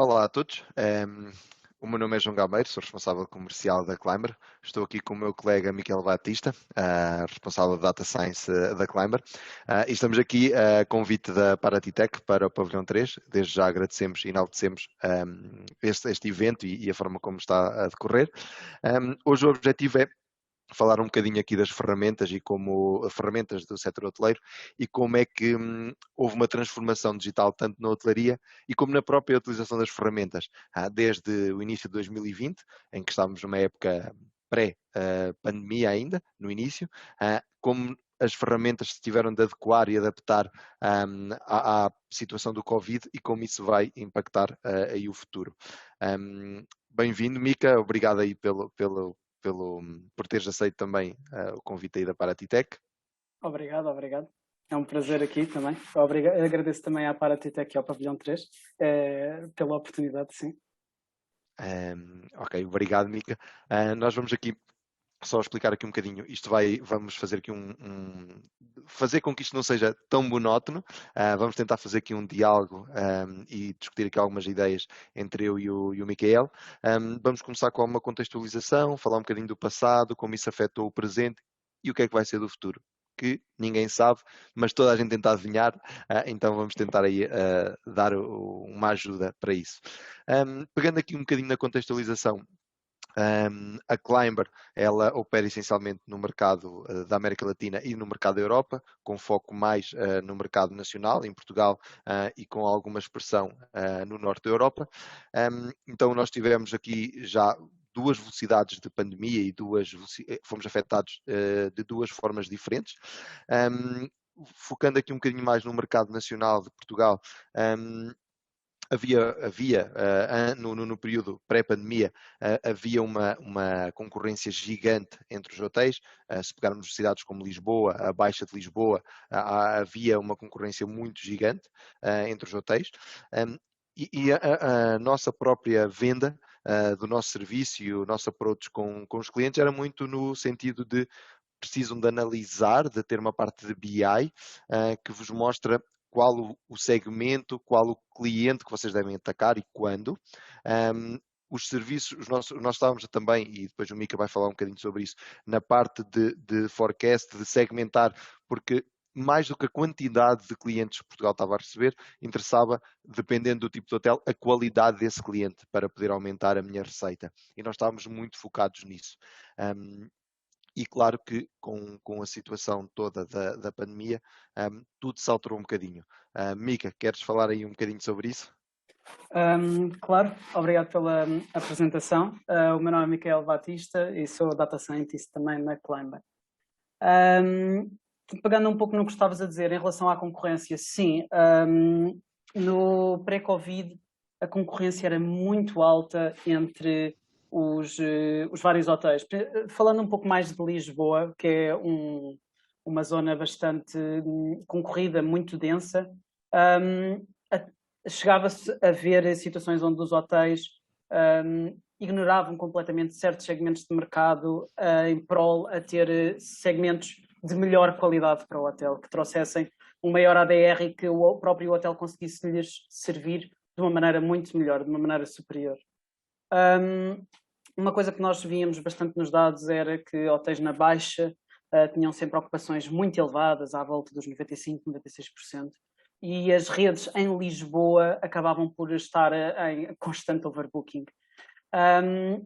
Olá a todos. O meu nome é João Gameiro, sou responsável comercial da Climber. Estou aqui com o meu colega Miquel Batista, responsável de Data Science da Climber. E estamos aqui a convite da Paratitec para o Pavilhão 3. Desde já agradecemos e enaltecemos este evento e a forma como está a decorrer. Hoje o objetivo é falar um bocadinho aqui das ferramentas e como ferramentas do setor hoteleiro e como é que houve uma transformação digital tanto na hotelaria e como na própria utilização das ferramentas. Desde o início de 2020, em que estávamos numa época pré-pandemia ainda, no início, como as ferramentas se tiveram de adequar e adaptar à situação do Covid e como isso vai impactar aí o futuro. Bem-vindo, Mica, obrigado aí por teres aceito também o convite aí da Paratitec. Obrigado. É um prazer aqui também. Agradeço também à Paratitec e ao Pavilhão 3 pela oportunidade, sim. Ok, obrigado, Mica. Nós vamos aqui só explicar aqui um bocadinho. Vamos fazer aqui fazer com que isto não seja tão monótono. Vamos tentar fazer aqui um diálogo e discutir aqui algumas ideias entre eu e o Micael. Vamos começar com uma contextualização, falar um bocadinho do passado, como isso afetou o presente e o que é que vai ser do futuro, que ninguém sabe, mas toda a gente tenta adivinhar, então vamos tentar aí dar uma ajuda para isso. Pegando aqui um bocadinho na contextualização, a Climber, ela opera essencialmente no mercado da América Latina e no mercado da Europa, com foco mais no mercado nacional, em Portugal, e com alguma expressão no norte da Europa. Então nós tivemos aqui já duas velocidades de pandemia e fomos afetados de duas formas diferentes. Focando aqui um bocadinho mais no mercado nacional de Portugal, havia no período pré-pandemia, havia uma concorrência gigante entre os hotéis. Se pegarmos cidades como Lisboa, a Baixa de Lisboa, havia uma concorrência muito gigante entre os hotéis. E a nossa própria venda do nosso serviço e o nosso approach com os clientes era muito no sentido de precisam de analisar, de ter uma parte de BI que vos mostra qual o segmento, qual o cliente que vocês devem atacar e quando. Os serviços, nós estávamos também, e depois o Mica vai falar um bocadinho sobre isso, na parte de forecast, de segmentar, porque mais do que a quantidade de clientes que Portugal estava a receber, interessava, dependendo do tipo de hotel, a qualidade desse cliente para poder aumentar a minha receita. E nós estávamos muito focados nisso. E claro que com a situação toda da pandemia, tudo se alterou um bocadinho. Mica, queres falar aí um bocadinho sobre isso? Claro, obrigado pela apresentação. O meu nome é Miquel Batista e sou Data Scientist também na Climber. Pegando um pouco no que estavas a dizer em relação à concorrência, sim, no pré-Covid a concorrência era muito alta entre os vários hotéis. Falando um pouco mais de Lisboa, que é uma zona bastante concorrida, muito densa, chegava-se a ver situações onde os hotéis ignoravam completamente certos segmentos de mercado em prol a ter segmentos de melhor qualidade para o hotel, que trouxessem um maior ADR e que o próprio hotel conseguisse lhes servir de uma maneira muito melhor, de uma maneira superior. Uma coisa que nós víamos bastante nos dados era que hotéis na Baixa tinham sempre ocupações muito elevadas, à volta dos 95%, 96%, e as redes em Lisboa acabavam por estar em constante overbooking.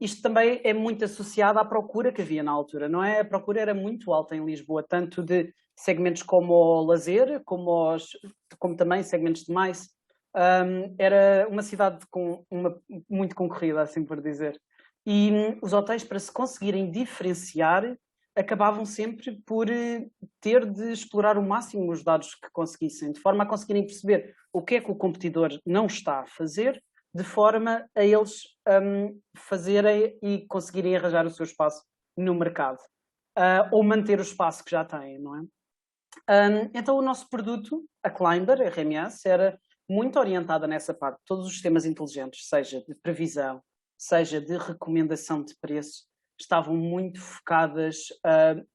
Isto também é muito associado à procura que havia na altura, não é? A procura era muito alta em Lisboa, tanto de segmentos como o lazer, como também segmentos de mais. Era uma cidade muito concorrida, assim por dizer. E os hotéis, para se conseguirem diferenciar, acabavam sempre por ter de explorar o máximo os dados que conseguissem, de forma a conseguirem perceber o que é que o competidor não está a fazer, de forma a eles fazerem e conseguirem arranjar o seu espaço no mercado. Ou manter o espaço que já têm, não é? Então o nosso produto, a Climber, a RMS, era muito orientada nessa parte. Todos os sistemas inteligentes, seja de previsão, seja de recomendação de preço, estavam muito focadas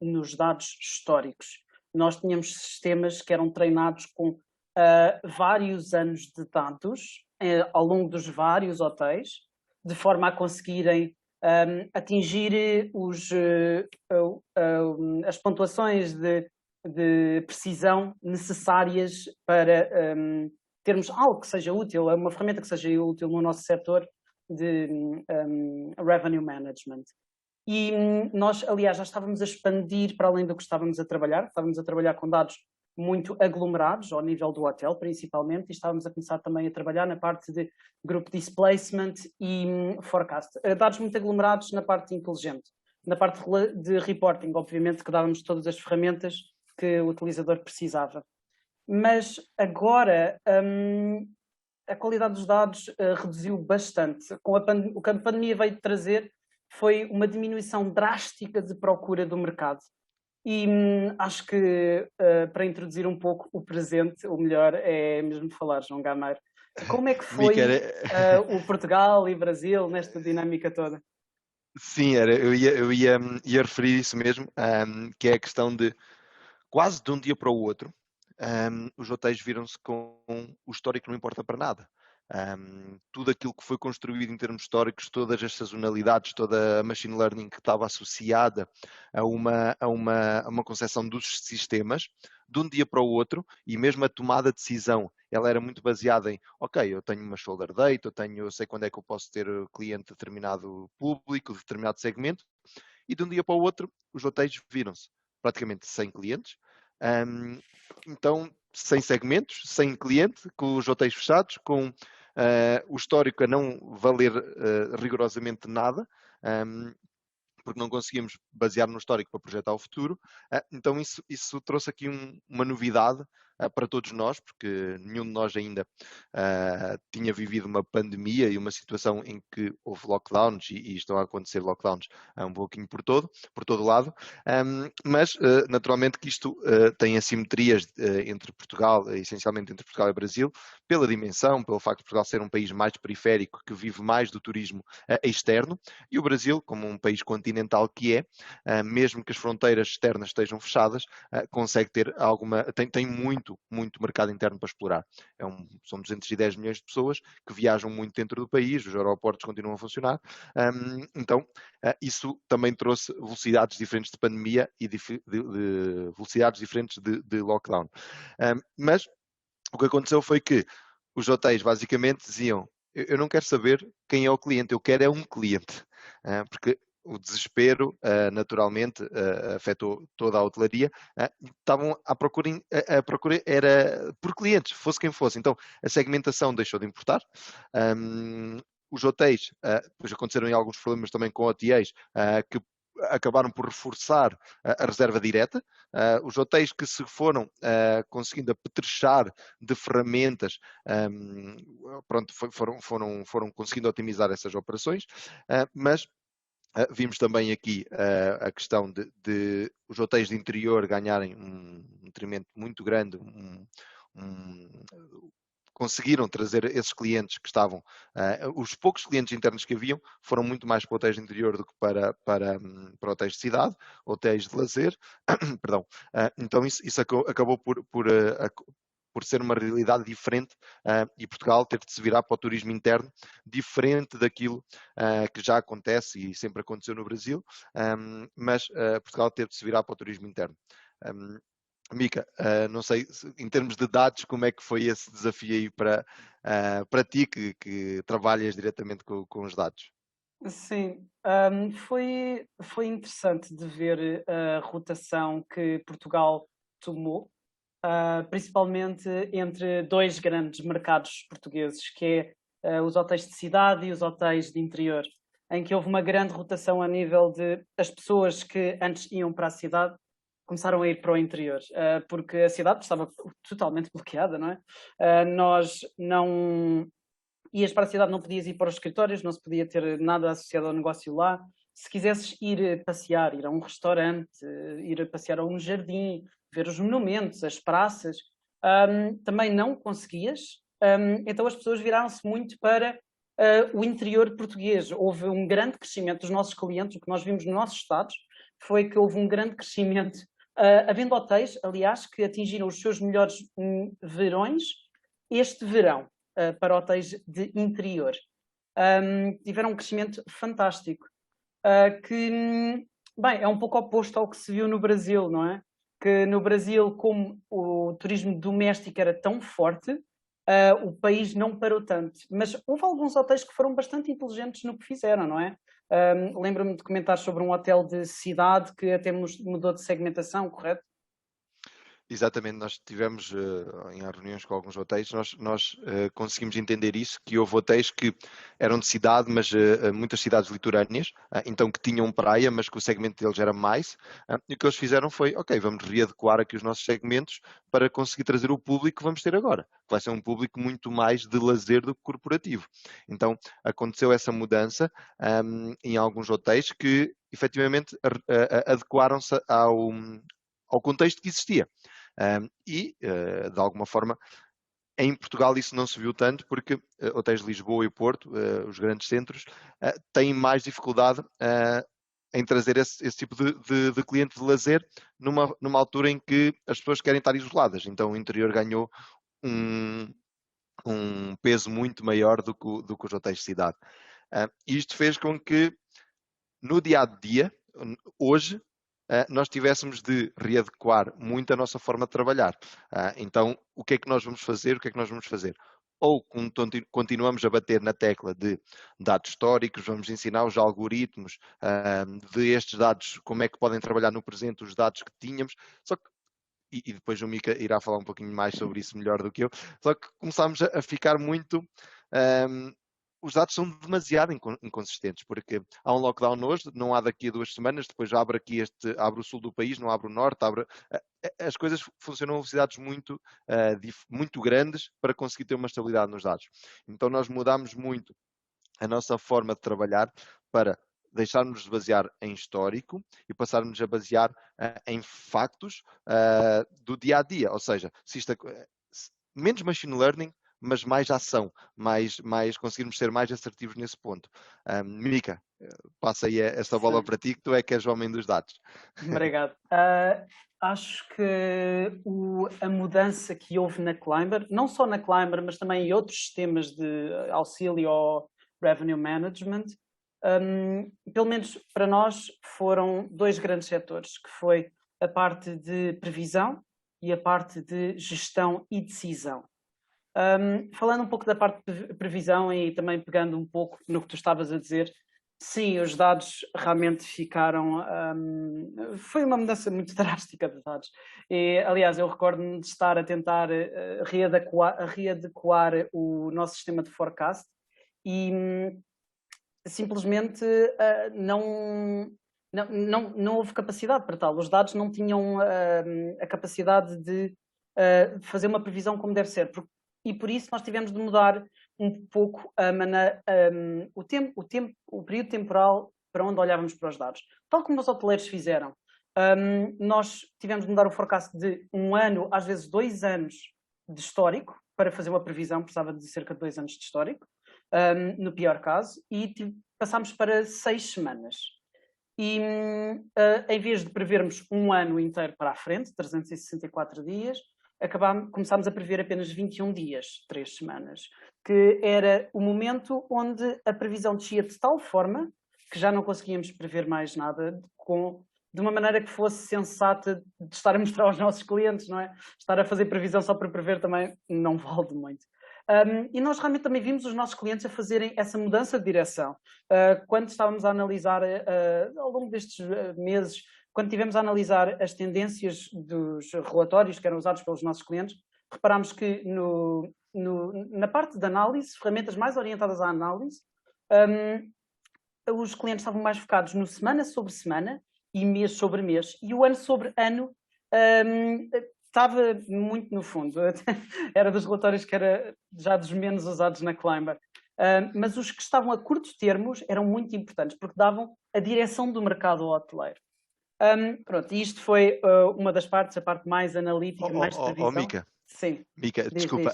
nos dados históricos. Nós tínhamos sistemas que eram treinados com vários anos de dados ao longo dos vários hotéis, de forma a conseguirem atingir as pontuações de precisão necessárias para termos algo que seja útil, uma ferramenta que seja útil no nosso setor de revenue management. E nós, aliás, já estávamos a expandir para além do que estávamos a trabalhar com dados muito aglomerados ao nível do hotel, principalmente, e estávamos a começar também a trabalhar na parte de group displacement e forecast. Dados muito aglomerados na parte inteligente. Na parte de reporting, obviamente, que dávamos todas as ferramentas que o utilizador precisava. Mas agora a qualidade dos dados reduziu bastante. O que a pandemia veio trazer foi uma diminuição drástica de procura do mercado. E acho que para introduzir um pouco o presente, o melhor é mesmo falar, João Gameiro. Como é que foi o Portugal e Brasil nesta dinâmica toda? Sim, eu ia referir isso mesmo, que é a questão de quase de um dia para o outro, os hotéis viram-se com o histórico não importa para nada. Tudo aquilo que foi construído em termos históricos, todas as sazonalidades, toda a machine learning que estava associada a uma concepção dos sistemas, de um dia para o outro, e mesmo a tomada de decisão, ela era muito baseada em, ok, eu tenho uma shoulder date, eu sei quando é que eu posso ter cliente de determinado público, de determinado segmento, e de um dia para o outro, os hotéis viram-se praticamente sem clientes, então sem segmentos, sem cliente, com os hotéis fechados, com o histórico a não valer rigorosamente nada, porque não conseguimos basear no histórico para projetar o futuro. Então isso trouxe aqui uma novidade para todos nós, porque nenhum de nós ainda tinha vivido uma pandemia e uma situação em que houve lockdowns e estão a acontecer lockdowns um pouquinho por todo lado, mas naturalmente que isto tem assimetrias entre Portugal, essencialmente entre Portugal e Brasil, pela dimensão, pelo facto de Portugal ser um país mais periférico, que vive mais do turismo externo, e o Brasil, como um país continental que é, mesmo que as fronteiras externas estejam fechadas, consegue ter tem muito mercado interno para explorar. São 210 milhões de pessoas que viajam muito dentro do país, os aeroportos continuam a funcionar, então isso também trouxe velocidades diferentes de pandemia e de velocidades diferentes de lockdown. Mas o que aconteceu foi que os hotéis basicamente diziam: eu não quero saber quem é o cliente, eu quero é um cliente, porque o desespero naturalmente afetou toda a hotelaria, estavam à procura, a procura era por clientes, fosse quem fosse. Então a segmentação deixou de importar. Os hotéis, depois aconteceram alguns problemas também com OTAs, que acabaram por reforçar a reserva direta. Os hotéis que se foram conseguindo apetrechar de ferramentas, pronto, foram conseguindo otimizar essas operações, mas vimos também aqui a questão de os hotéis de interior ganharem um detrimento muito grande, conseguiram trazer esses clientes que estavam, os poucos clientes internos que haviam foram muito mais para hotéis de interior do que para hotéis de cidade, hotéis de lazer, perdão. Então isso acabou por ser uma realidade diferente e Portugal ter de se virar para o turismo interno, diferente daquilo que já acontece e sempre aconteceu no Brasil, mas Portugal ter de se virar para o turismo interno. Mica, não sei, em termos de dados, como é que foi esse desafio aí para ti, que trabalhas diretamente com os dados? Sim, foi interessante de ver a rotação que Portugal tomou, principalmente entre dois grandes mercados portugueses, que é os hotéis de cidade e os hotéis de interior, em que houve uma grande rotação a nível de as pessoas que antes iam para a cidade começaram a ir para o interior, porque a cidade estava totalmente bloqueada, não é? Nós não ias para a cidade, não podias ir para os escritórios, não se podia ter nada associado ao negócio lá. Se quisesses ir passear, ir a um restaurante, ir passear a um jardim, ver os monumentos, as praças, também não conseguias. Então as pessoas viraram-se muito para o interior português. Houve um grande crescimento dos nossos clientes, o que nós vimos nos nossos estados foi que houve um grande crescimento havendo hotéis, aliás, que atingiram os seus melhores verões este verão, para hotéis de interior. Tiveram um crescimento fantástico, que, bem, é um pouco oposto ao que se viu no Brasil, não é? Que no Brasil, como o turismo doméstico era tão forte, o país não parou tanto. Mas houve alguns hotéis que foram bastante inteligentes no que fizeram, não é? Lembro-me de comentar sobre um hotel de cidade que até mudou de segmentação, correto? Exatamente, nós tivemos em reuniões com alguns hotéis, nós conseguimos entender isso, que houve hotéis que eram de cidade, mas muitas cidades litorâneas, então que tinham praia, mas que o segmento deles era mais, e o que eles fizeram foi, ok, vamos readequar aqui os nossos segmentos para conseguir trazer o público que vamos ter agora, que vai ser um público muito mais de lazer do que corporativo. Então aconteceu essa mudança em alguns hotéis que efetivamente adequaram-se ao contexto que existia. De alguma forma, em Portugal isso não se viu tanto porque hotéis de Lisboa e Porto, os grandes centros, têm mais dificuldade em trazer esse tipo de cliente de lazer numa altura em que as pessoas querem estar isoladas. Então o interior ganhou um peso muito maior do que os hotéis de cidade. Isto fez com que no dia-a-dia, hoje, nós tivéssemos de readequar muito a nossa forma de trabalhar. Então, o que é que nós vamos fazer? O que é que nós vamos fazer? Ou continuamos a bater na tecla de dados históricos, vamos ensinar os algoritmos de estes dados, como é que podem trabalhar no presente os dados que tínhamos, só que e depois o Mika irá falar um pouquinho mais sobre isso melhor do que eu, só que começámos a ficar muito os dados são demasiado inconsistentes, porque há um lockdown hoje, não há daqui a 2 semanas, depois abre o sul do país, não abre o norte, as coisas funcionam a velocidades muito grandes para conseguir ter uma estabilidade nos dados. Então nós mudámos muito a nossa forma de trabalhar para deixarmos de basear em histórico e passarmos a basear em factos do dia a dia, ou seja, menos machine learning, mas mais ação, conseguirmos ser mais assertivos nesse ponto. Mika, passa aí esta bola para ti, que tu é que és o homem dos dados. Obrigado. Acho que a mudança que houve na Climber, não só na Climber, mas também em outros sistemas de auxílio ao revenue management, pelo menos para nós foram 2 grandes setores, que foi a parte de previsão e a parte de gestão e decisão. Falando um pouco da parte de previsão e também pegando um pouco no que tu estavas a dizer, sim, os dados realmente ficaram... foi uma mudança muito drástica de dados. E, aliás, eu recordo-me de estar a tentar readequar o nosso sistema de forecast e simplesmente não houve capacidade para tal. Os dados não tinham a capacidade de fazer uma previsão como deve ser. E por isso nós tivemos de mudar um pouco o período temporal para onde olhávamos para os dados. Tal como os hoteleiros fizeram. Nós tivemos de mudar o forecast de 1 ano, às vezes 2 anos de histórico, para fazer uma previsão, precisava de cerca de 2 anos de histórico, no pior caso, e passámos para 6 semanas. E em vez de prevermos 1 ano inteiro para a frente, 364 dias, começámos a prever apenas 21 dias, 3 semanas, que era o momento onde a previsão descia de tal forma que já não conseguíamos prever mais nada de uma maneira que fosse sensata de estar a mostrar aos nossos clientes, não é? Estar a fazer previsão só para prever também não vale muito. E nós realmente também vimos os nossos clientes a fazerem essa mudança de direção. Quando estávamos a analisar, ao longo destes meses, quando estivemos a analisar as tendências dos relatórios que eram usados pelos nossos clientes, reparámos que na parte de análise, ferramentas mais orientadas à análise, os clientes estavam mais focados no semana sobre semana e mês sobre mês, e o ano sobre ano estava muito no fundo. Era dos relatórios que era já dos menos usados na Climber. Mas os que estavam a curtos termos eram muito importantes, porque davam a direção do mercado ao hoteleiro. Pronto, e isto foi uma das partes, a parte mais analítica, mais de previsão. Mika. Sim. Mika, desculpa,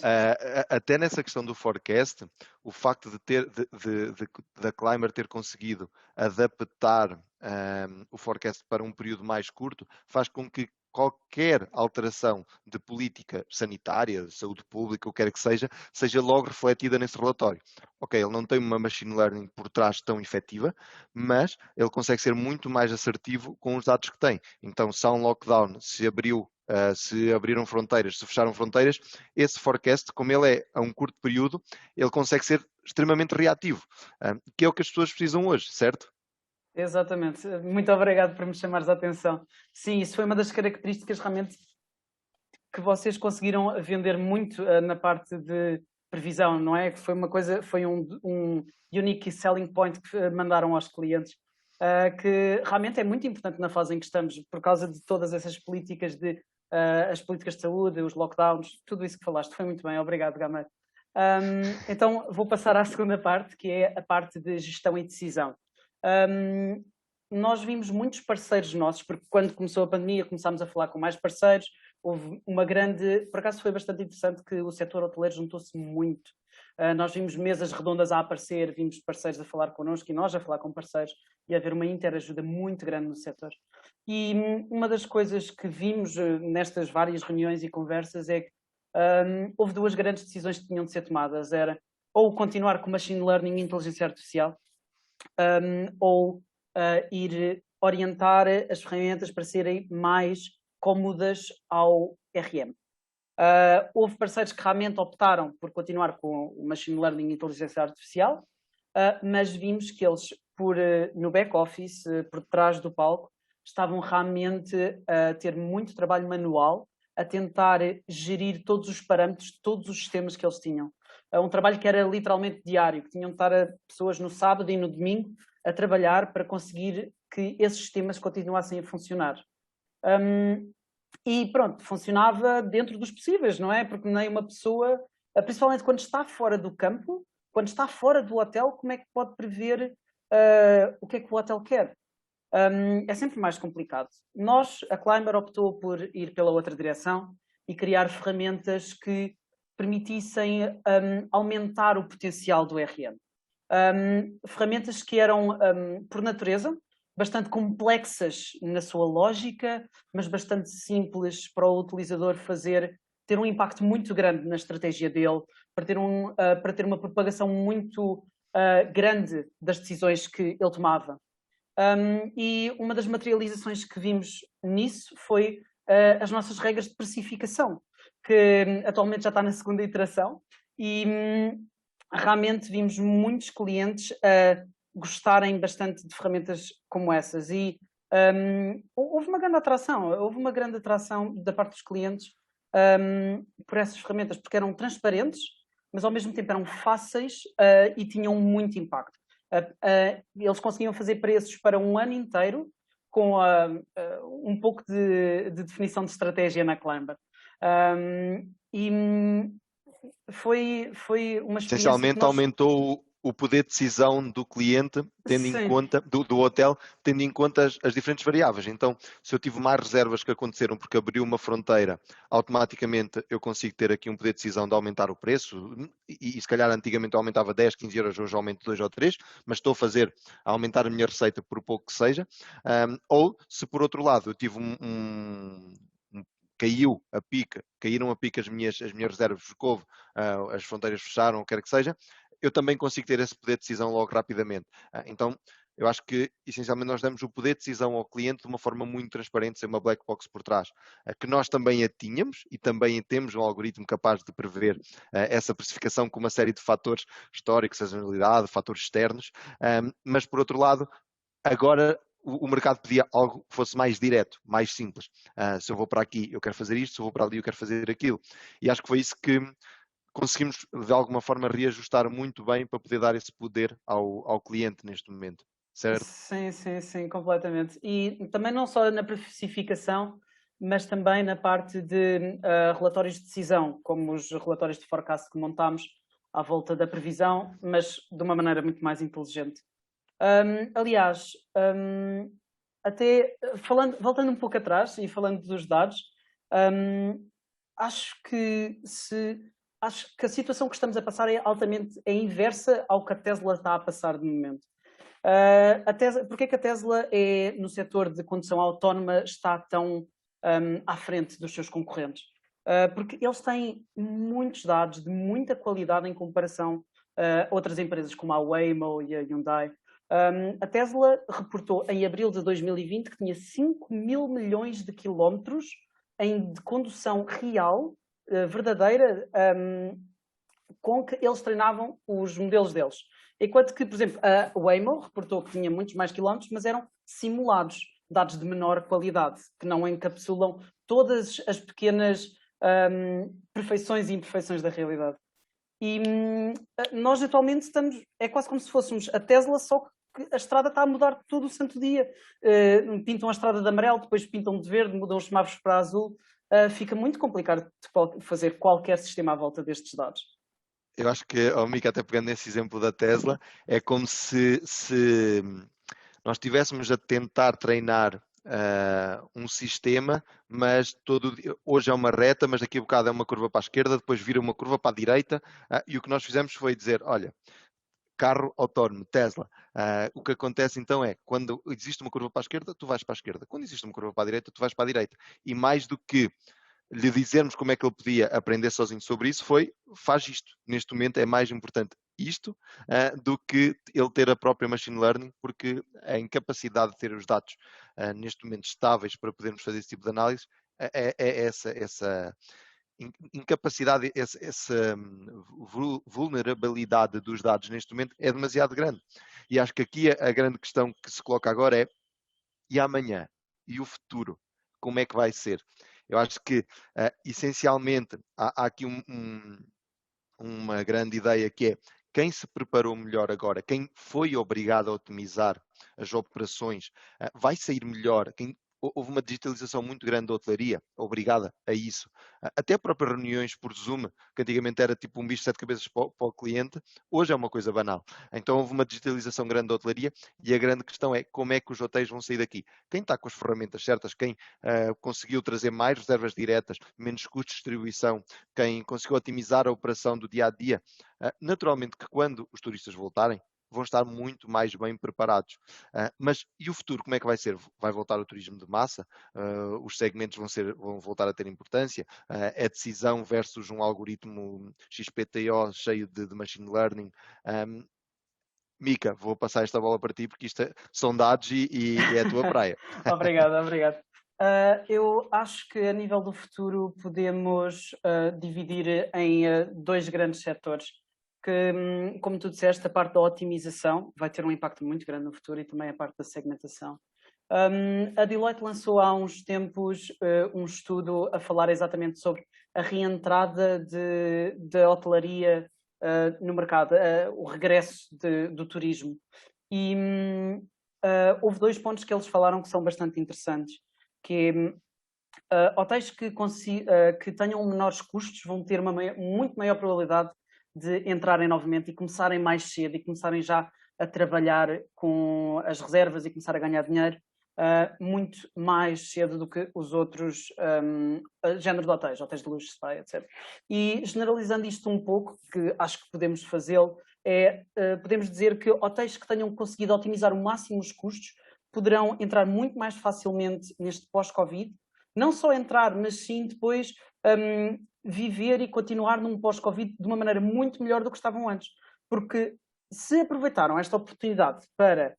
até nessa questão do forecast, o facto da Climber ter conseguido adaptar o forecast para um período mais curto faz com que qualquer alteração de política sanitária, de saúde pública, o que quer que seja logo refletida nesse relatório. Ok, ele não tem uma machine learning por trás tão efetiva, mas ele consegue ser muito mais assertivo com os dados que tem. Então, se há um lockdown, se abriram fronteiras, se fecharam fronteiras, esse forecast, como ele é a um curto período, ele consegue ser extremamente reativo, que é o que as pessoas precisam hoje, certo? Exatamente. Muito obrigado por me chamares a atenção. Sim, isso foi uma das características realmente que vocês conseguiram vender muito na parte de previsão, não é? Que foi uma coisa, foi um unique selling point que mandaram aos clientes, que realmente é muito importante na fase em que estamos, por causa de todas essas políticas as políticas de saúde, os lockdowns, tudo isso que falaste. Foi muito bem, obrigado, Gamer. Então vou passar à segunda parte, que é a parte de gestão e decisão. Nós vimos muitos parceiros nossos, porque quando começou a pandemia começámos a falar com mais parceiros, houve uma grande... Por acaso foi bastante interessante que o setor hoteleiro juntou-se muito. Nós vimos mesas redondas a aparecer, vimos parceiros a falar connosco e nós a falar com parceiros e a haver uma interajuda muito grande no setor. E uma das coisas que vimos nestas várias reuniões e conversas é que houve duas grandes decisões que tinham de ser tomadas. Era ou continuar com Machine Learning e Inteligência Artificial, ou ir orientar as ferramentas para serem mais cómodas ao RM. Houve parceiros que realmente optaram por continuar com o Machine Learning e Inteligência Artificial, mas vimos que eles, no back-office, por trás do palco, estavam realmente a ter muito trabalho manual, a tentar gerir todos os parâmetros de todos os sistemas que eles tinham. Um trabalho que era literalmente diário, que tinham de estar pessoas no sábado e no domingo a trabalhar para conseguir que esses sistemas continuassem a funcionar. E pronto, funcionava dentro dos possíveis, não é? Porque nem uma pessoa, principalmente quando está fora do campo, quando está fora do hotel, como é que pode prever o que é que o hotel quer? É sempre mais complicado. Nós, a Climber, optou por ir pela outra direção e criar ferramentas que permitissem aumentar o potencial do RM. Ferramentas que eram, por natureza, bastante complexas na sua lógica, mas bastante simples para o utilizador ter um impacto muito grande na estratégia dele, para ter uma propagação muito grande das decisões que ele tomava. E uma das materializações que vimos nisso foi as nossas regras de precificação, que atualmente já está na segunda iteração, e realmente vimos muitos clientes a gostarem bastante de ferramentas como essas. E houve uma grande atração da parte dos clientes por essas ferramentas, porque eram transparentes, mas ao mesmo tempo eram fáceis e tinham muito impacto. Eles conseguiam fazer preços para um ano inteiro com um pouco de definição de estratégia na Climber. E foi uma experiência Essencialmente que nós... aumentou o poder de decisão do cliente, tendo Sim. em conta, do hotel, tendo em conta as diferentes variáveis. Então, se eu tive mais reservas que aconteceram porque abriu uma fronteira, automaticamente eu consigo ter aqui um poder de decisão de aumentar o preço, e se calhar antigamente eu aumentava 10, 15 euros, hoje aumento 2 ou 3, mas estou a aumentar a minha receita por pouco que seja. Ou, se por outro lado eu tive caíram a pique as minhas reservas de couve, as fronteiras fecharam, o que quer que seja, eu também consigo ter esse poder de decisão logo rapidamente. Então, eu acho que, essencialmente, nós damos o poder de decisão ao cliente de uma forma muito transparente, sem uma black box por trás, que nós também a tínhamos e também temos um algoritmo capaz de prever essa precificação com uma série de fatores históricos, sazonalidade, fatores externos, mas, por outro lado, agora o mercado pedia algo que fosse mais direto, mais simples. Se eu vou para aqui, eu quero fazer isto, se eu vou para ali, eu quero fazer aquilo. E acho que foi isso que conseguimos, de alguma forma, reajustar muito bem para poder dar esse poder ao cliente neste momento, certo? Sim, completamente. E também não só na precificação, mas também na parte de relatórios de decisão, como os relatórios de forecast que montámos à volta da previsão, mas de uma maneira muito mais inteligente. Aliás, até voltando um pouco atrás e falando dos dados, acho que a situação que estamos a passar é inversa ao que a Tesla está a passar de momento. Porque é que a Tesla no setor de condução autónoma está tão à frente dos seus concorrentes. Porque eles têm muitos dados de muita qualidade em comparação a outras empresas como a Waymo e a Hyundai. A Tesla reportou em abril de 2020 que tinha 5 mil milhões de quilómetros de condução real, verdadeira, com que eles treinavam os modelos deles. Enquanto que, por exemplo, a Waymo reportou que tinha muitos mais quilómetros, mas eram simulados, dados de menor qualidade, que não encapsulam todas as pequenas perfeições e imperfeições da realidade. E nós atualmente estamos, é quase como se fôssemos a Tesla, só que a estrada está a mudar todo o santo dia. Pintam a estrada de amarelo, depois pintam de verde, mudam os semáforos para azul. Fica muito complicado de fazer qualquer sistema à volta destes dados. Eu acho que, Mica, até pegando nesse exemplo da Tesla, é como se nós estivéssemos a tentar treinar um sistema, mas hoje é uma reta, mas daqui a bocado é uma curva para a esquerda, depois vira uma curva para a direita, e o que nós fizemos foi dizer, olha, carro autónomo, Tesla. O que acontece então é, quando existe uma curva para a esquerda, tu vais para a esquerda. Quando existe uma curva para a direita, tu vais para a direita. E mais do que lhe dizermos como é que ele podia aprender sozinho sobre isso, faz isto. Neste momento é mais importante isto do que ele ter a própria machine learning, porque a incapacidade de ter os dados neste momento estáveis para podermos fazer esse tipo de análise é essa incapacidade, essa vulnerabilidade dos dados neste momento é demasiado grande. E acho que aqui a grande questão que se coloca agora é: e amanhã? E o futuro? Como é que vai ser? Eu acho que, essencialmente, há aqui uma grande ideia que é: quem se preparou melhor agora, quem foi obrigado a otimizar as operações, vai sair melhor. Houve uma digitalização muito grande da hotelaria, obrigada a isso. Até próprias reuniões por Zoom, que antigamente era tipo um bicho de 7 cabeças para o cliente, hoje é uma coisa banal. Então houve uma digitalização grande da hotelaria e a grande questão é como é que os hotéis vão sair daqui. Quem está com as ferramentas certas, quem conseguiu trazer mais reservas diretas, menos custos de distribuição, quem conseguiu otimizar a operação do dia a dia, naturalmente que quando os turistas voltarem, vão estar muito mais bem preparados. Mas e o futuro, como é que vai ser? Vai voltar o turismo de massa? Os segmentos vão voltar a ter importância? É decisão versus um algoritmo XPTO cheio de machine learning? Mica, vou passar esta bola para ti porque isto são dados e é a tua praia. Obrigado. Eu acho que a nível do futuro podemos dividir em dois grandes setores. Que, como tu disseste, a parte da otimização vai ter um impacto muito grande no futuro e também a parte da segmentação. A Deloitte lançou há uns tempos um estudo a falar exatamente sobre a reentrada da hotelaria no mercado, o regresso do turismo. E houve dois pontos que eles falaram que são bastante interessantes, que é hotéis que tenham menores custos vão ter uma muito maior probabilidade de entrarem novamente e começarem mais cedo e começarem já a trabalhar com as reservas e começar a ganhar dinheiro muito mais cedo do que os outros géneros de hotéis de luxo, spa, etc. E generalizando isto um pouco, que acho que podemos fazê-lo, podemos dizer que hotéis que tenham conseguido otimizar o máximo os custos poderão entrar muito mais facilmente neste pós-Covid. Não só entrar, mas sim depois viver e continuar num pós-Covid de uma maneira muito melhor do que estavam antes. Porque se aproveitaram esta oportunidade para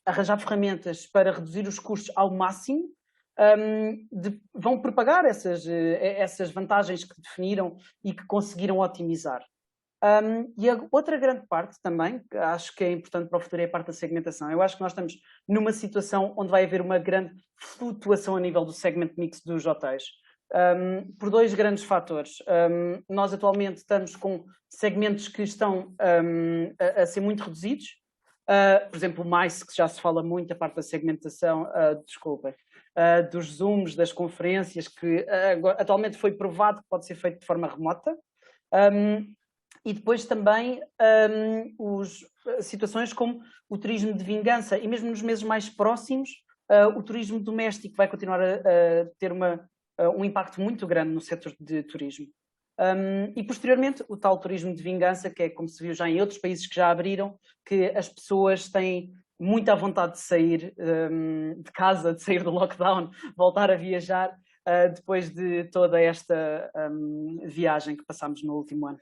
arranjar ferramentas para reduzir os custos ao máximo, vão propagar essas vantagens que definiram e que conseguiram otimizar. E a outra grande parte também, que acho que é importante para o futuro, é a parte da segmentação. Eu acho que nós estamos numa situação onde vai haver uma grande flutuação a nível do segment mix dos hotéis, por dois grandes fatores. Nós atualmente estamos com segmentos que estão a ser muito reduzidos. Por exemplo, o MICE, que já se fala muito, a parte da segmentação, dos Zooms, das conferências, que atualmente foi provado que pode ser feito de forma remota. E depois também situações como o turismo de vingança e mesmo nos meses mais próximos, o turismo doméstico vai continuar a ter um impacto muito grande no setor de turismo. E posteriormente o tal turismo de vingança, que é como se viu já em outros países que já abriram, que as pessoas têm muita vontade de sair de casa, de sair do lockdown, voltar a viajar, depois de toda esta viagem que passámos no último ano.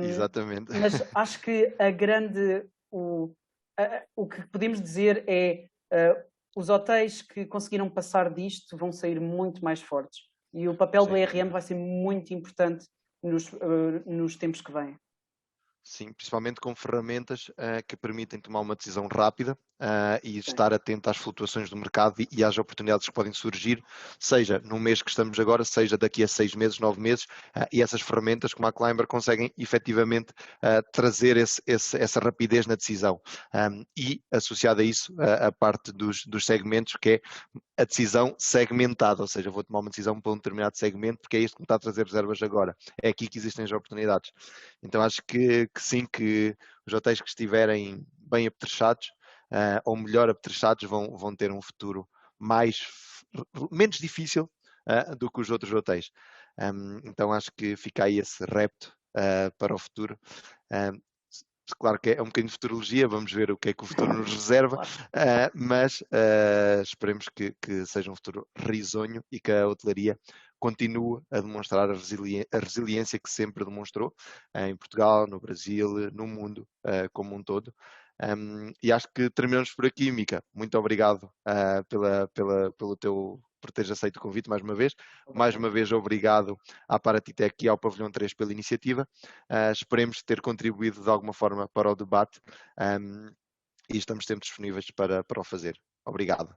Exatamente. Mas acho que o que podemos dizer é os hotéis que conseguiram passar disto vão sair muito mais fortes. E o papel do Sem ERM dúvida. vai ser muito importante nos tempos que vêm. Sim, principalmente com ferramentas que permitem tomar uma decisão rápida e Sim. estar atento às flutuações do mercado e às oportunidades que podem surgir, seja no mês que estamos agora, seja daqui a 6 meses, 9 meses, e essas ferramentas como a Climber conseguem efetivamente trazer essa rapidez na decisão. E associado a isso, a parte dos segmentos, que é a decisão segmentada, ou seja, vou tomar uma decisão para um determinado segmento porque é isto que me está a trazer reservas agora. É aqui que existem as oportunidades. Então acho que sim, que os hotéis que estiverem bem apetrechados ou melhor apetrechados vão ter um futuro menos difícil do que os outros hotéis. Então acho que fica aí esse repto para o futuro. Claro que é um bocadinho de futurologia, vamos ver o que é que o futuro nos reserva, mas esperemos que seja um futuro risonho e que a hotelaria continue a demonstrar a resiliência que sempre demonstrou em Portugal, no Brasil, no mundo como um todo. E acho que terminamos por aqui, Mica. Muito obrigado por teres aceito o convite mais uma vez. Mais uma vez, obrigado à Paratitec e ao Pavilhão 3 pela iniciativa. Esperemos ter contribuído de alguma forma para o debate e estamos sempre disponíveis para o fazer. Obrigado.